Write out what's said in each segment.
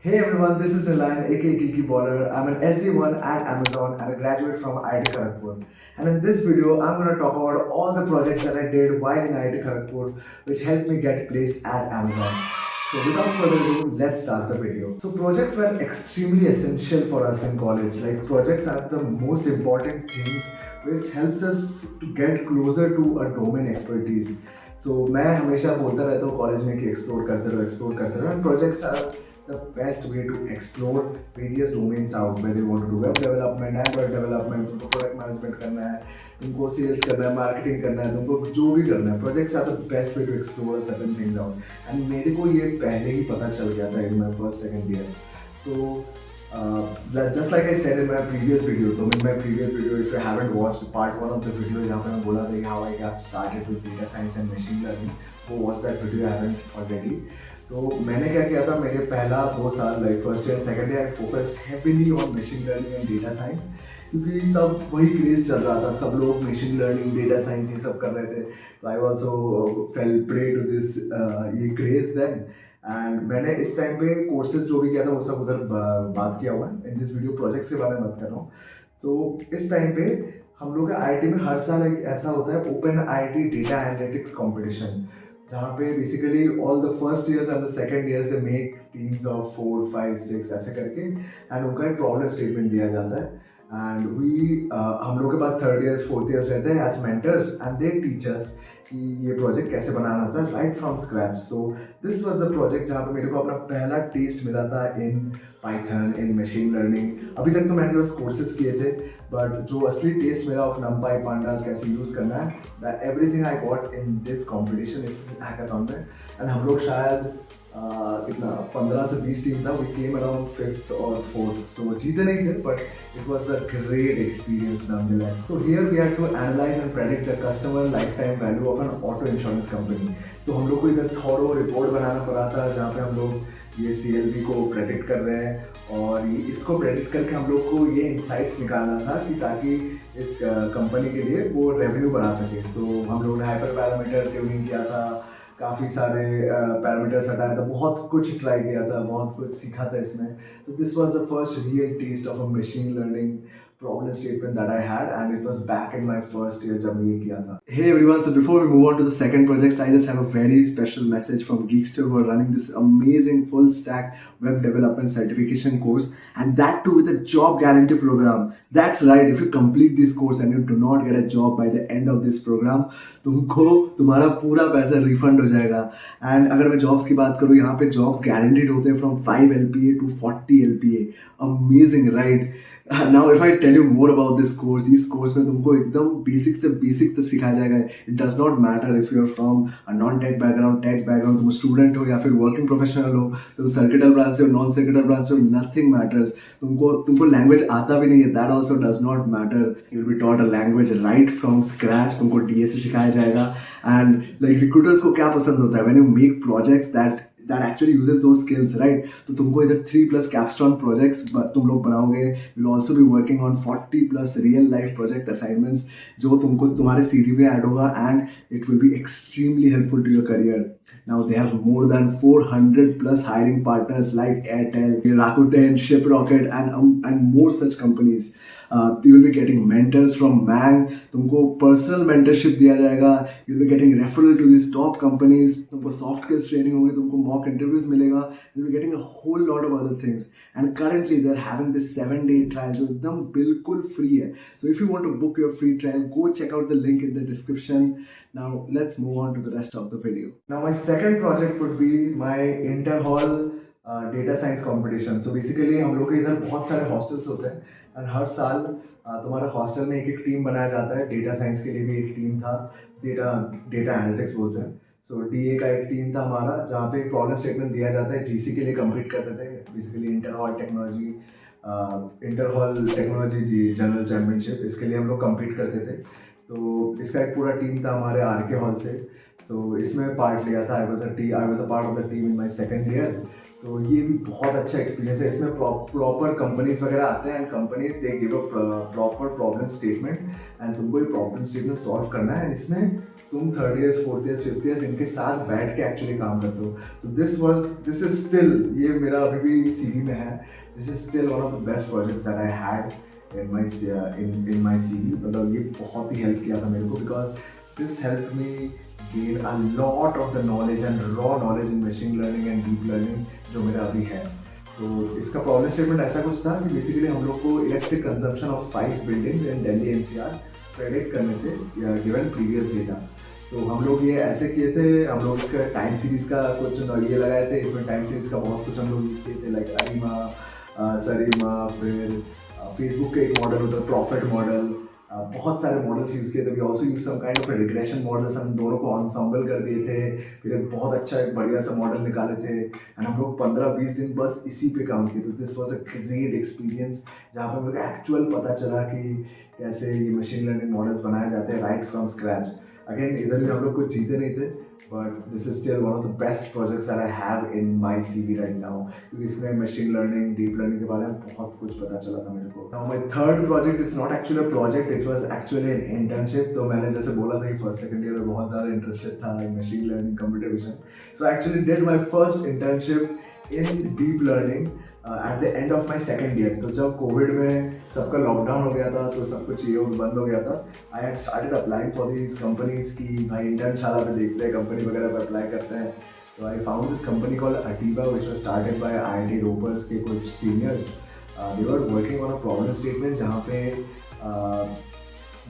Hey everyone, this is Nilan, aka Kiki Baller. I'm an SD1 at Amazon and a graduate from IIT Kharagpur. And in this video, I'm going to talk about all the projects that I did while in IIT Kharagpur, which helped me get placed at Amazon. So without further ado, let's start the video. So projects were extremely essential for us in college. Like projects are the most important things which helps us to get closer to a domain expertise. So मैं हमेशा बोलता रहता हूँ college में कि explore करते रहो and projects are the best way to explore various domains out, whether you want to do web development, Android development, तुमको product management करना है, तुमको sales करना है, marketing करना है, तुमको जो भी करना है, projects are the best way to explore certain things out. And मेरे को ये पहले ही पता चल गया था in my first second year. So just like I said in my previous video, so in my previous video, if you haven't watched part 1 of the video जहाँ पे मैं बोला था कि how I got started with data science and machine learning, go watch that video if you haven't already. तो मैंने क्या किया था, मेरे पहला 2 साल like first year and second year I focus heavily on machine learning and data science, क्योंकि तब वही क्रेज चल रहा था, सब लोग मशीन लर्निंग डेटा साइंस ये सब कर रहे थे. तो I also fell prey to this ये क्रेज देन. एंड मैंने इस टाइम पे कोर्सेज जो भी किया था वो सब उधर बात किया हुआ है. इन दिस वीडियो प्रोजेक्ट्स के बारे में बात कर रहा हूँ. तो इस टाइम पे हम लोग का IIT में हर साल एक ऐसा होता है open IIT data analytics competition, जहाँ पे basically all the first years and the second years they make teams of 4, 5, 6 ऐसे करके एंड उनका एक प्रॉब्लम स्टेटमेंट दिया जाता है. एंड हम लोग के पास थर्ड ईयर्स फोर्थ ईयर्स रहते हैं as mentors and they teachers कि ये प्रोजेक्ट कैसे बनाना था right from scratch. So this was the project जहाँ पे मेरे को अपना पहला टेस्ट मिला था in Python, in machine learning. अभी तक तो मैंने बस कोर्सेज किए थे, बट जो असली टेस्ट मिला ऑफ नमपाई पांडास कैसे यूज़ करना है, that everything I got in this competition, इस हैकाथॉन में. एंड हम लोग शायद कितना 15 से 20 टीम था. वी केम अराउंड 5th और 4th. सो जीते नहीं थे, but it was a great experience nonetheless. So here we had to analyze and predict the customer lifetime value of an auto insurance company. So हम लोग को इधर thorough report बनाना पड़ा था, जहाँ पे हम लोग ये CLV को प्रेडिक्ट कर रहे हैं, और ये इसको प्रेडिक्ट करके हम लोग को ये इंसाइट्स निकालना था कि ताकि इस कंपनी के लिए वो रेवेन्यू बढ़ा सके. तो हम लोग ने हाइपर पैरामीटर ट्यूनिंग किया था, काफ़ी सारे पैरामीटर्स हटाया था, बहुत कुछ ट्राई किया था, बहुत कुछ सीखा था इसमें. तो this was the first real test of a machine learning problem statement that I had, and it was back in my first year जब ये किया था. Hey everyone, so before we move on to the second project, I just have a very special message from Geekster who are running this amazing full stack web development certification course, and that too with a job guarantee program. That's right, if you complete this course and you do not get a job by the end of this program, तुमको तुम्हारा पूरा पैसा refund हो जाएगा. And अगर मैं jobs की बात करूँ, यहाँ पे जॉब्स गारंटीड होते हैं from 5 LPA to 40 LPA. Amazing right. Now if I tell you more about this course, इस कोर्स में तुमको एकदम बेसिक से बेसिक तक सिखाया जाएगा. It does not matter if you are from a non tech background, tech background, तुम student हो या फिर वर्किंग प्रोफेशनल हो, तुम सर्किटल ब्रांच से हो, नॉन सर्किटल ब्रांच से हो, नथिंग मैटर्स. तुमको लैंग्वेज आता भी नहीं है, that also does not matter. You will be taught a language right from scratch. तुमको DSA सिखाया जाएगा. एंड लाइक रिक्रूटर्स को क्या पसंद होता है, when you make projects that actually uses those skills, right? तो तुमको इधर 3+ capstone projects तुम लोग बनाओगे. You'll also be working on 40+ real life project assignments जो तुमको तुम्हारे CV पे ऐड होगा, and it will be extremely helpful to your career. Now they have more than 400+ hiring partners like Airtel, Rakuten, Shiprocket, and more such companies. You will be getting mentors from Mang. तुमको personal mentorship दिया जाएगा. You'll be getting referral to these top companies. तुमको soft skills training होगी, तुमको mock interviews मिलेगा. You'll be getting a whole lot of other things. And currently they're having this 7-day trial जो एकदम बिल्कुल free है. So if you want to book your free trial, go check out the link in the description. Now let's move on to the rest of the video. Now my second project would be my inter-hall data science competition. तो basically हम लोग के इधर बहुत सारे hostels होते हैं, and हर साल तुम्हारे हॉस्टल में एक एक टीम बनाया जाता है. डेटा साइंस के लिए भी एक टीम था, डेटा एनालिटिक्स बोलते हैं. सो DA का एक टीम था हमारा, जहाँ पे एक प्रॉब्लम स्टेटमेंट दिया जाता है. GC के लिए कंप्लीट करते थे, बेसिकली इंटर हॉल टेक्नोलॉजी जी जनरल चैम्पियनशिप, इसके लिए हम लोग कंप्लीट करते थे. तो इसका एक पूरा टीम था हमारे RK हॉल से. सो इसमें पार्ट लिया था. I was a part of the team in my second year. तो ये भी बहुत अच्छा एक्सपीरियंस है. इसमें प्रॉपर कंपनीज वगैरह आते हैं, and companies they give a proper problem statement, and तुमको ये प्रॉब्लम स्टेटमेंट सॉल्व करना है. एंड इसमें तुम third years, fourth years, fifth years इनके साथ बैठ के एक्चुअली काम करते हो। तो दिस इज स्टिल, ये मेरा अभी भी सीवी में है, this is still one of the best projects that I had in my CV. मतलब ये बहुत ही हेल्प किया था मेरे को, because this help me gain a lot of the knowledge and raw knowledge in machine learning and deep learning जो मेरा अभी है। तो इसका प्रॉब्लम स्टेटमेंट ऐसा कुछ था कि बेसिकली हम लोग को electric consumption of 5 buildings in Delhi NCR predict करने थे गिवन प्रीवियस डेटा। तो हम लोग ये ऐसे किए थे, हम लोग इसका टाइम सीरीज़ का कुछ ये लगाए थे, इसमें टाइम सीरीज़ का बहुत कुछ हम लोग यूज़ किए थे, लाइक अरीमा, सरीमा, फिर फेसबुक का एक मॉडल होता है प्रॉफिट मॉडल, बहुत सारे मॉडल्स यूज़ किए थे। We also use some kind of regression models, हम दोनों को ऑनसॉम्बल कर दिए थे, फिर एक बहुत अच्छा एक बढ़िया सा मॉडल निकाले थे, एंड हम लोग 15-20 दिन बस इसी पे काम किए। तो this was a great experience, जहाँ पर मुझे एक्चुअल पता चला कि कैसे ये मशीन लर्निंग मॉडल्स बनाए जाते हैं राइट फ्रॉम स्क्रैच। अगेन इधर भी हम लोग कुछ जीते नहीं थे, but this is still one of the best projects that I have in my CV right now, क्योंकि इसमें मशीन लर्निंग, डीप लर्निंग के बारे में बहुत कुछ पता चला था मेरे को। Now my third project is not actually a project, it was actually an internship. तो मैंने जैसे बोला था कि फर्स्ट सेकंड ईयर में बहुत ज़्यादा इंटरेस्टेड था in machine learning, computer vision, so I actually did my first internship in deep learning at the end of my second year. तो जब कोविड में सबका लॉकडाउन हो गया था, तो सब कुछ ये बंद हो गया था, I had started applying for these companies की भाई इंटर्नशाला पे देखते हैं, कंपनी वगैरह पे अप्लाई करते हैं। तो I found this company called अटीबा which was started by IIT रोपर्स के कुछ seniors. They were working on a problem statement जहाँ पे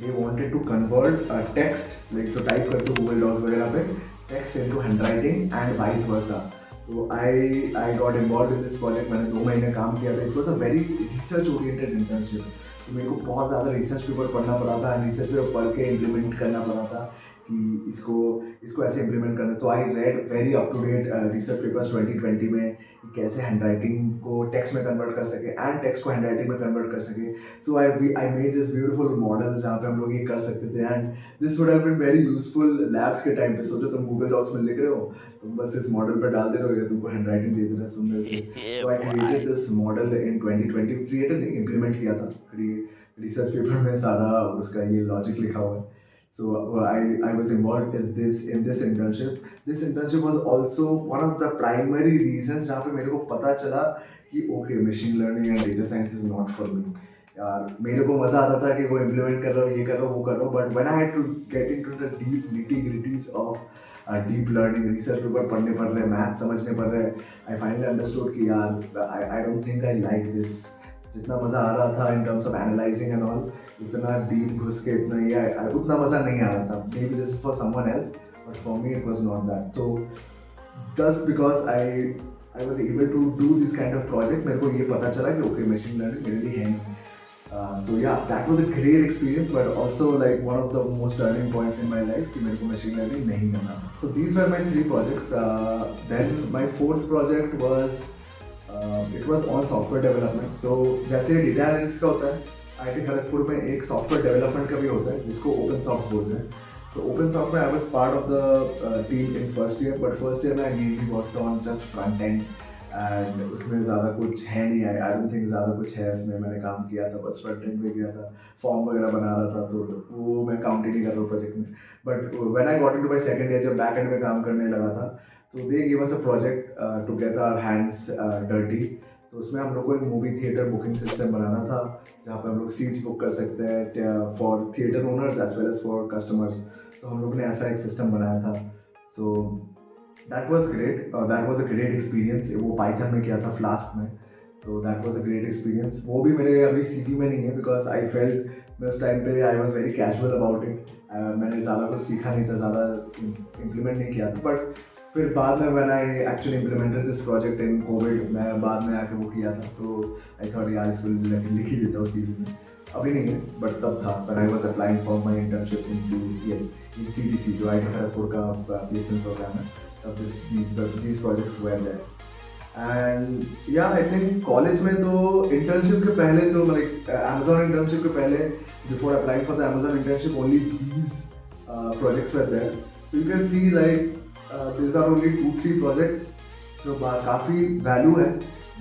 they wanted to convert text, like जो टाइप करते हो गूगल डॉक्स वगैरह पे, text into handwriting and vice versa. तो I got involve in this project, मैंने 2 महीने काम किया था। It was a very research oriented internship, तो मेरे को बहुत ज़्यादा रिसर्च पेपर पढ़ना पड़ा था, रिसर्च पेपर पढ़ के इम्प्लीमेंट करना पड़ा था कि इसको ऐसे इम्प्लीमेंट करना। तो I read very up to date research papers 2020 में कि कैसे हैंडराइटिंग को टेक्स्ट में कन्वर्ट कर सके एंड टेक्स्ट को हैंडराइटिंग में कन्वर्ट कर सके। So I made this beautiful model जहाँ पे हम लोग ये कर सकते थे, and this would have been very useful labs के टाइम पे। सोचो तुम गूगल डॉक्स में लिख रहे हो, तुम बस इस मॉडल पर डाल दे रहे हो, तुमको हैंडराइटिंग दे दे रहा है सुंदर से। तो I created this model in 2020, created नहीं, इम्प्लीमेंट किया था। रिसर्च पेपर में सारा उसका ये लॉजिक लिखा हुआ है। So I was involved in this internship. This internship was also one of the primary reasons जहाँ पे मेरे को पता चला कि okay, machine learning and data science is not for me. यार मेरे को मज़ा आता था कि वो इम्प्लीमेंट कर रहा हूँ, ये कर रहा हूँ, वो कर रहा हूँ, but when I had to get into the deep nitty-gritties of deep learning, research paper पढ़ने पड़ रहे, मैथ समझने पड़ रहे, I finally understood कि यार I don't think I like this. जितना मज़ा आ रहा था in terms of analysing and all, इतना डीप घुस के इतना ये उतना मज़ा नहीं आ रहा था। Maybe this is for someone else, but for me it was not that. तो just because I was able to do this kind of projects, मेरे को ये पता चला कि ओके मशीन लर्निंग मेरे लिए है नहीं। So yeah that was a great experience, but also like one of the most turning points in my life कि मेरे को मशीन लर्निंग नहीं करना। तो these were my 3 projects. Then my 4th project was it was on software development. So जैसे data analytics का होता है, IIT खड़गपुर में एक सॉफ्टवेयर डेवलपमेंट का भी होता है जिसको ओपन सॉफ्ट बोलते हैं। सो ओपन सॉफ्ट में I was part of the team in first year, but first year में I mainly worked on just front end, and उसमें ज़्यादा कुछ है नहीं, आई डोंट थिंक ज़्यादा कुछ है इसमें। मैंने काम किया था, बस फ्रंट एंड में गया था, फॉर्म वगैरह बना रहा था, तो वो मैं काउंट ही नहीं कर रहा हूँ प्रोजेक्ट में। But when I got into my second year, जब बैक एंड में काम करने लगा था, तो they give us a project to get our hands dirty. तो उसमें हम लोग को एक मूवी थिएटर बुकिंग सिस्टम बनाना था, जहाँ पे हम लोग सीट्स बुक कर सकते हैं for theatre owners as well as for customers. तो हम लोग ने ऐसा एक सिस्टम बनाया था। So that was great, that was a great experience. वो पाइथन में किया था, फ्लास्क में। तो that was a great experience. वो भी मेरे अभी CV में नहीं है, बिकॉज आई फेल्ट मैं उस टाइम पे I was very casual about it. मैंने ज़्यादा कुछ सीखा नहीं था, ज़्यादा इम्प्लीमेंट नहीं किया था। बट फिर बाद में when I actually implemented this project in Covid, मैं बाद में आके वो किया था, तो आई थॉट यार इसको लिख ही देता हूँ CV में। अभी नहीं है, बट तब था when I was applying for my internships in CDC, जो IIT खड़गपुर का प्लेसमेंट प्रोग्राम है। तब these projects were there. And या आई थिंक कॉलेज में तो इंटर्नशिप के पहले, तो लाइक Amazon इंटर्नशिप के पहले, before applying for the Amazon internship, only these projects were there. So you can see like these are only 2-3 projects जो काफ़ी वैल्यू है,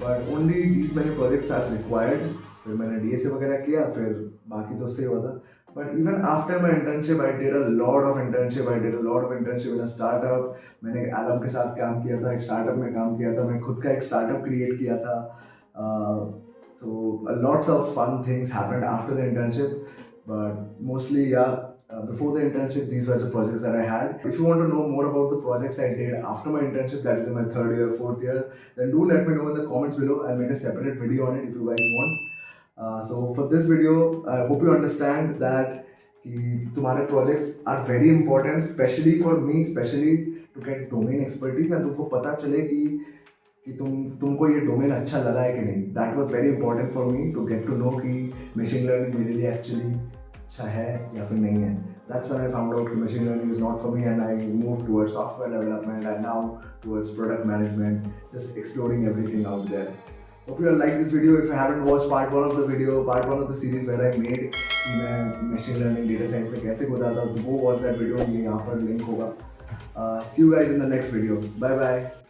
but only these many projects are required. फिर मैंने DSA वगैरह किया, फिर बाकी तो उससे हुआ था। But even after my internship, I did a lot of internship. I did a lot of internship in a startup. मैंने एलम के साथ काम किया था, एक स्टार्टअप में काम किया था, मैं खुद का एक स्टार्टअप क्रिएट किया था. So lots of fun things happened after the internship, but mostly before the internship, these were the projects that I had. If you want to know more about the projects I did after my internship, that is in my third year, fourth year, then do let me know in the comments below. I'll make a separate video on it if you guys want. So for this video, I hope you understand that कि तुम्हारे projects are very important, especially for me, especially to get domain expertise and तुमको पता चले कि तुमको ये domain अच्छा लगा है कि नहीं. That was very important for me to get to know कि मशीन लर्निंग मेरे लिए एक्चुअली अच्छा है या फिर नहीं है. That's when I found out कि machine learning is not for me and I move towards software development and now towards product management, just exploring everything out there. Hope you all like this video. If you haven't watched part 1 of the video, part 1 of the series where I made कि मैं machine learning data science में कैसे कूदा था, तो वो watch that video, ये यहाँ पर link होगा. See you guys in the next video. Bye bye.